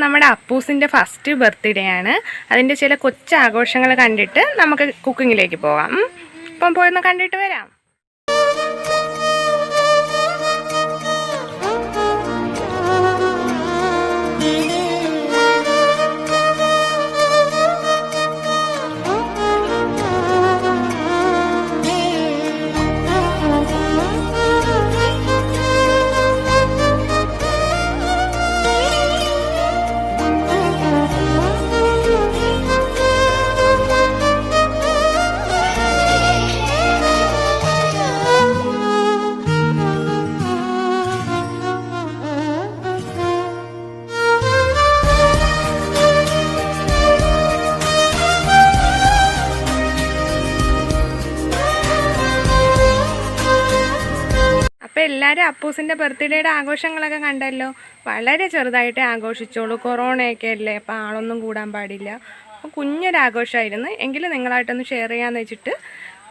നമ്മുടെ അപ്പൂസിൻ്റെ first birthday ആണ്. അതിൻ്റെ ചില കൊച്ചാഘോഷങ്ങൾ കണ്ടിട്ട് നമുക്ക് കുക്കിങ്ങിലേക്ക് പോകാം. ഇപ്പം പോയൊന്ന് കണ്ടിട്ട് വരാം. അപ്പോൾ എല്ലാവരും അപ്പൂസിൻ്റെ ബർത്ത്ഡേയുടെ ആഘോഷങ്ങളൊക്കെ കണ്ടല്ലോ. വളരെ ചെറുതായിട്ടേ ആഘോഷിച്ചോളൂ, കൊറോണയൊക്കെ അല്ലേ, അപ്പോൾ ആളൊന്നും കൂടാൻ പാടില്ല. അപ്പോൾ കുഞ്ഞൊരാഘോഷമായിരുന്നു, എങ്കിലും നിങ്ങളായിട്ടൊന്ന് ഷെയർ ചെയ്യാമെന്ന് വെച്ചിട്ട്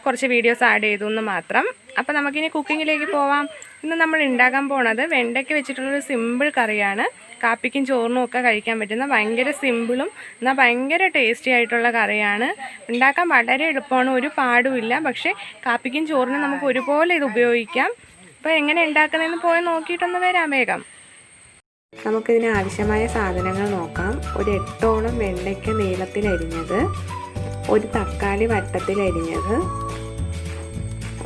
കുറച്ച് വീഡിയോസ് ആഡ് ചെയ്തു എന്ന് മാത്രം. അപ്പോൾ നമുക്കിനി കുക്കിങ്ങിലേക്ക് പോവാം. ഇന്ന് നമ്മൾ ഉണ്ടാക്കാൻ പോണത് വെണ്ടയ്ക്ക വെച്ചിട്ടുള്ളൊരു സിമ്പിൾ കറിയാണ്. കാപ്പിക്കും ചോറിനും ഒക്കെ കഴിക്കാൻ പറ്റുന്ന ഭയങ്കര സിമ്പിളും എന്നാൽ ഭയങ്കര ടേസ്റ്റി ആയിട്ടുള്ള കറിയാണ്. ഉണ്ടാക്കാൻ വളരെ എളുപ്പമാണ്, ഒരു പാടുമില്ല. പക്ഷേ കാപ്പിക്കും ചോറിനും നമുക്ക് ഒരുപോലെ ഇത് ഉപയോഗിക്കാം. അപ്പോൾ എങ്ങനെ ഉണ്ടാക്കുന്നതെന്ന് പോയി നോക്കിയിട്ടൊന്ന് വരാം വേഗം. നമുക്കിതിന് ആവശ്യമായ സാധനങ്ങൾ നോക്കാം. ഒരു 8ഓളം വെണ്ടയ്ക്ക നീളത്തിലരിഞ്ഞത്, ഒരു തക്കാളി വട്ടത്തിലരിഞ്ഞത്,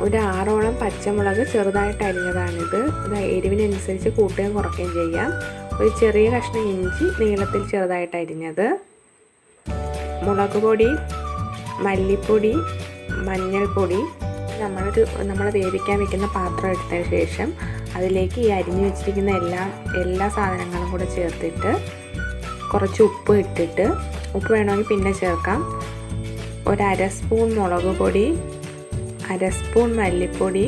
ഒരു 6ഓളം പച്ചമുളക് ചെറുതായിട്ട് അരിഞ്ഞതാണിത്. ഇത് എരിവിനനുസരിച്ച് കൂട്ടുകയും കുറയ്ക്കുകയും ചെയ്യാം. ഒരു ചെറിയ കഷ്ണം ഇഞ്ചി നീളത്തിൽ ചെറുതായിട്ട് അരിഞ്ഞത്, മുളക് പൊടി, മല്ലിപ്പൊടി, മഞ്ഞൾപ്പൊടി. നമ്മൾ വേവിക്കാൻ വെക്കുന്ന പാത്രം എടുത്തതിന് ശേഷം അതിലേക്ക് ഈ അരിഞ്ഞു വെച്ചിരിക്കുന്ന എല്ലാ സാധനങ്ങളും കൂടെ ചേർത്തിട്ട് കുറച്ച് ഉപ്പ് ഇട്ടിട്ട്, ഉപ്പ് വേണമെങ്കിൽ പിന്നെ ചേർക്കാം, ഒരു 1/2 സ്പൂൺ മുളക് പൊടി, 1/2 സ്പൂൺ മല്ലിപ്പൊടി,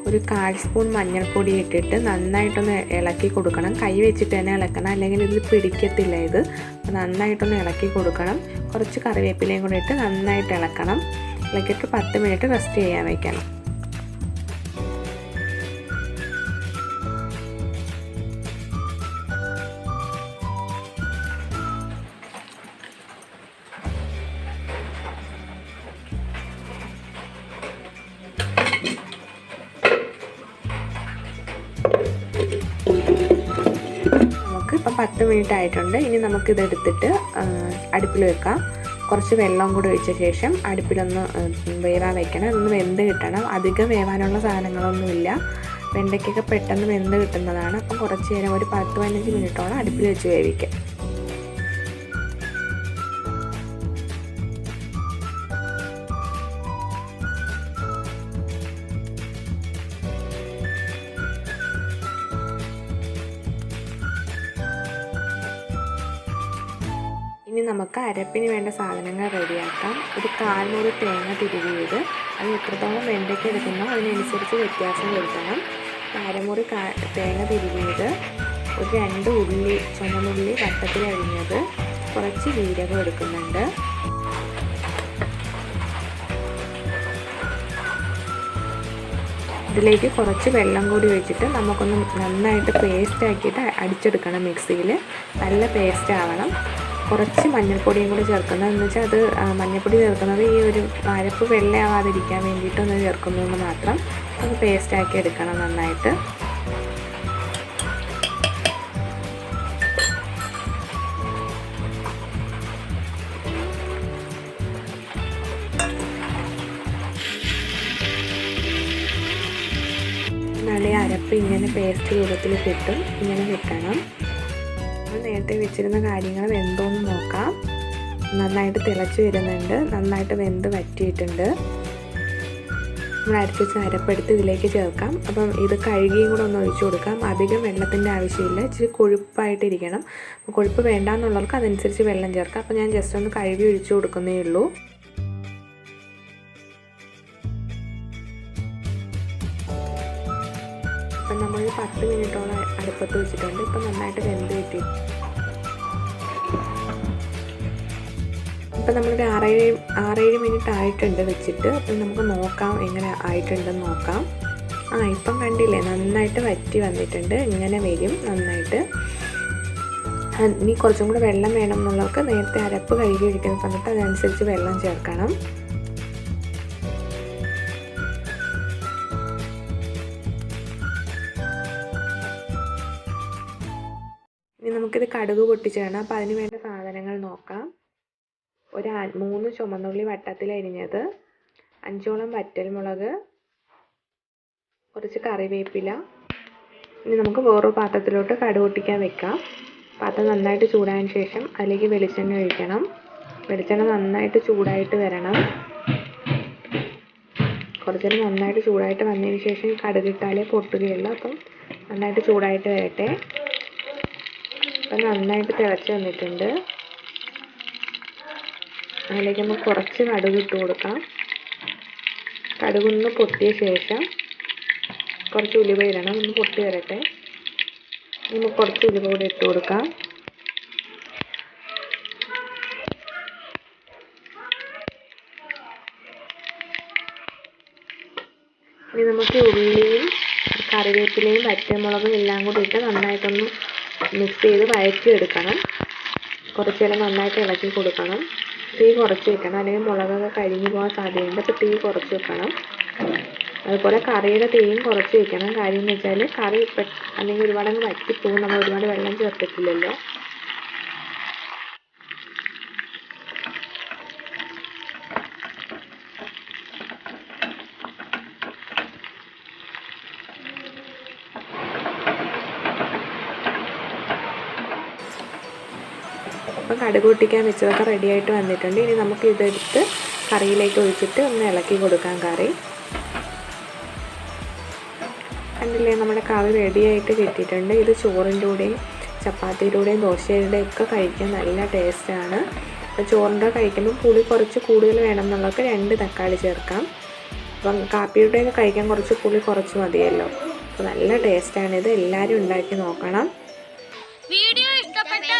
ഒരു 1/4 സ്പൂൺ മഞ്ഞൾപ്പൊടി ഇട്ടിട്ട് നന്നായിട്ടൊന്ന് ഇളക്കി കൊടുക്കണം. കൈ വെച്ചിട്ട് തന്നെ ഇളക്കണം, അല്ലെങ്കിൽ ഇത് പിടിക്കത്തില്ല. ഇത് നന്നായിട്ടൊന്ന് ഇളക്കി കൊടുക്കണം. കുറച്ച് കറിവേപ്പിലയും കൂടെ ഇട്ട് നന്നായിട്ട് ഇളക്കണം. ഇളക്കിയിട്ട് 10 മിനിറ്റ് റെസ്റ്റ് ചെയ്യാൻ വയ്ക്കണം. ഇപ്പം 10 മിനിറ്റ് ആയിട്ടുണ്ട്. ഇനി നമുക്കിതെടുത്തിട്ട് അടുപ്പിൽ വെക്കാം. കുറച്ച് വെള്ളം കൂടി ഒഴിച്ച ശേഷം അടുപ്പിലൊന്ന് വേവാൻ വെക്കണം. ഇതൊന്ന് വെന്ത് കിട്ടണം. അധികം വേവാനുള്ള സാധനങ്ങളൊന്നുമില്ല. വെണ്ടയ്ക്കൊക്കെ പെട്ടെന്ന് വെന്ത് കിട്ടുന്നതാണ്. അപ്പം കുറച്ച് നേരം ഒരു 10-15 മിനിറ്റോളം അടുപ്പിൽ വെച്ച് വേവിക്കാം. ഇനി നമുക്ക് അരപ്പിന് വേണ്ട സാധനങ്ങൾ റെഡിയാക്കാം. ഒരു 1/4 മുറി തേങ്ങ തിരുകിയത്, അത് എത്രത്തോളം വെണ്ടയ്ക്ക എടുക്കുന്നോ അതിനനുസരിച്ച് വ്യത്യാസം വരുത്തണം. 1/2 മുറി തേങ്ങ തിരുകിയത്, ഒരു 2 ഉള്ളി, ചുമന്നുള്ളി വട്ടത്തിൽ അരിഞ്ഞത്, കുറച്ച് ജീരകം എടുക്കുന്നുണ്ട്. ഇതിലേക്ക് കുറച്ച് വെള്ളം കൂടി ഒഴിച്ചിട്ട് നമുക്കൊന്ന് നന്നായിട്ട് പേസ്റ്റ് ആക്കിയിട്ട് അടിച്ചെടുക്കണം. മിക്സിയിൽ നല്ല പേസ്റ്റ് ആവണം. കുറച്ച് മഞ്ഞൾപ്പൊടിയും കൂടി ചേർക്കുന്നത്, എന്ന് വെച്ചാൽ അത് മഞ്ഞൾപ്പൊടി ചേർക്കുന്നത് ഈ ഒരു അരപ്പ് വെള്ളയാവാതിരിക്കാൻ വേണ്ടിയിട്ടൊന്ന് ചേർക്കുന്നു എന്ന് മാത്രം. അത് പേസ്റ്റാക്കി എടുക്കണം നന്നായിട്ട്. നല്ല അരപ്പ് ഇങ്ങനെ പേസ്റ്റ് രൂപത്തിൽ കിട്ടും. ഇങ്ങനെ കിട്ടണം. നേരത്തെ വെച്ചിരുന്ന കാര്യങ്ങൾ വെന്തോന്ന് നോക്കാം. നന്നായിട്ട് തിളച്ച് വരുന്നുണ്ട്, നന്നായിട്ട് വെന്ത് വറ്റിയിട്ടുണ്ട്. നമ്മൾ അരച്ച് വെച്ച് അരപ്പെടുത്ത് ഇതിലേക്ക് ചേർക്കാം. അപ്പം ഇത് കഴുകിയും കൂടെ ഒന്ന് ഒഴിച്ചു കൊടുക്കാം. അധികം വെള്ളത്തിൻ്റെ ആവശ്യമില്ല, ഇച്ചിരി കൊഴുപ്പായിട്ടിരിക്കണം. കൊഴുപ്പ് വേണ്ടാന്നുള്ളവർക്ക് അതനുസരിച്ച് വെള്ളം ചേർക്കാം. അപ്പോൾ ഞാൻ ജസ്റ്റ് ഒന്ന് കഴുകി ഒഴിച്ചു കൊടുക്കുന്നേ ഉള്ളൂ. അപ്പം നമ്മൾ 10 മിനിറ്റോളം അടുപ്പത്ത് വെച്ചിട്ടുണ്ട്. ഇപ്പം നന്നായിട്ട് വെന്ത് കിട്ടി. ഇപ്പം നമ്മളൊരു 6-7 മിനിറ്റ് ആയിട്ടുണ്ട് വെച്ചിട്ട്. അപ്പം നമുക്ക് നോക്കാം എങ്ങനെ ആയിട്ടുണ്ടെന്ന് നോക്കാം. ഇപ്പം കണ്ടില്ലേ, നന്നായിട്ട് വറ്റി വന്നിട്ടുണ്ട്. ഇങ്ങനെ വരും നന്നായിട്ട്. ഇനി കുറച്ചും കൂടെ വെള്ളം വേണം എന്നുള്ളവർക്ക് നേരത്തെ അരപ്പ് കഴുകി ഒഴിക്കുന്ന സമയത്ത് അതനുസരിച്ച് വെള്ളം ചേർക്കണം. ഇനി നമുക്കിത് കടുക് പൊട്ടിച്ചിടണം. അപ്പോൾ അതിന് വേണ്ട സാധനങ്ങൾ നോക്കാം. 3 ചുമന്നുള്ളി വട്ടത്തിൽ അരിഞ്ഞത്, 5ഓളം വറ്റൽമുളക്, കുറച്ച് കറിവേപ്പില. ഇനി നമുക്ക് വേറൊരു പാത്രത്തിലോട്ട് കടുക് പൊട്ടിക്കാൻ വെക്കാം. പാത്രം നന്നായിട്ട് ചൂടായതിന് ശേഷം അതിലേക്ക് വെളിച്ചെണ്ണ ഒഴിക്കണം. വെളിച്ചെണ്ണ നന്നായിട്ട് ചൂടായിട്ട് വരണം. കുറച്ച് നേരം നന്നായിട്ട് ചൂടായിട്ട് വന്നതിന് ശേഷം കടുകിട്ടാലേ പൊട്ടുകയുള്ളൂ. അപ്പം നന്നായിട്ട് ചൂടായിട്ട് വരട്ടെ. അപ്പം നന്നായിട്ട് തിളച്ച് വന്നിട്ടുണ്ട്. അതിലേക്ക് നമുക്ക് കുറച്ച് കടുക് ഇട്ട് കൊടുക്കാം. കടുകൊന്ന് പൊട്ടിയ ശേഷം കുറച്ച് ഉലുവ ഇടണം. ഒന്ന് പൊട്ടി വരട്ടെ. നമുക്ക് കുറച്ച് ഉലുവ കൂടി ഇട്ട് കൊടുക്കാം. ഇനി നമുക്ക് ഉള്ളിയും കറിവേപ്പിലയും വറ്റൽമുളകും എല്ലാം കൂടി ഇട്ട് നന്നായിട്ടൊന്ന് മിക്സ് ചെയ്ത് വഴറ്റിയെടുക്കണം. കുറച്ച് നേരം നന്നായിട്ട് ഇളക്കി കൊടുക്കണം. തീ കുറച്ച് വെക്കണം, അല്ലെങ്കിൽ മുളകൊക്കെ കരിഞ്ഞു പോകാൻ സാധ്യതയുണ്ട്. അപ്പോൾ തീ കുറച്ച് വെക്കണം. അതുപോലെ കറിയുടെ തീയും കുറച്ച് വെക്കണം. കാര്യം എന്ന് വെച്ചാൽ കറി അല്ലെങ്കിൽ ഒരുപാടങ്ങ് വറ്റിപ്പോകും. നമ്മൾ ഒരുപാട് വെള്ളം ചേർത്തിട്ടില്ലല്ലോ. അപ്പം കടുക് പൊട്ടിക്കാൻ വെച്ചതൊക്കെ റെഡിയായിട്ട് വന്നിട്ടുണ്ട്. ഇനി നമുക്ക് ഇതെടുത്ത് കറിയിലേക്ക് ഒഴിച്ചിട്ട് ഒന്ന് ഇളക്കി കൊടുക്കാം. കറി കണ്ടില്ലേ, നമ്മുടെ കറി റെഡിയായിട്ട് കിട്ടിയിട്ടുണ്ട്. ഇത് ചോറിൻ്റെ കൂടെയും ചപ്പാത്തിയുടെയും ദോശയുടെയും ഒക്കെ കഴിക്കാൻ നല്ല ടേസ്റ്റാണ്. അപ്പോൾ ചോറിൻ്റെ കഴിക്കുമ്പോൾ പുളി കുറച്ച് കൂടുതൽ വേണം എന്നുള്ളവർക്ക് 2 തക്കാളി ചേർക്കാം. അപ്പം കാപ്പിയുടെയൊക്കെ കഴിക്കാൻ കുറച്ച് പുളി കുറച്ച് മതിയല്ലോ. അപ്പോൾ നല്ല ടേസ്റ്റാണിത്. എല്ലാവരും ഉണ്ടാക്കി നോക്കണം. വീഡിയോ ഇഷ്ടപ്പെട്ട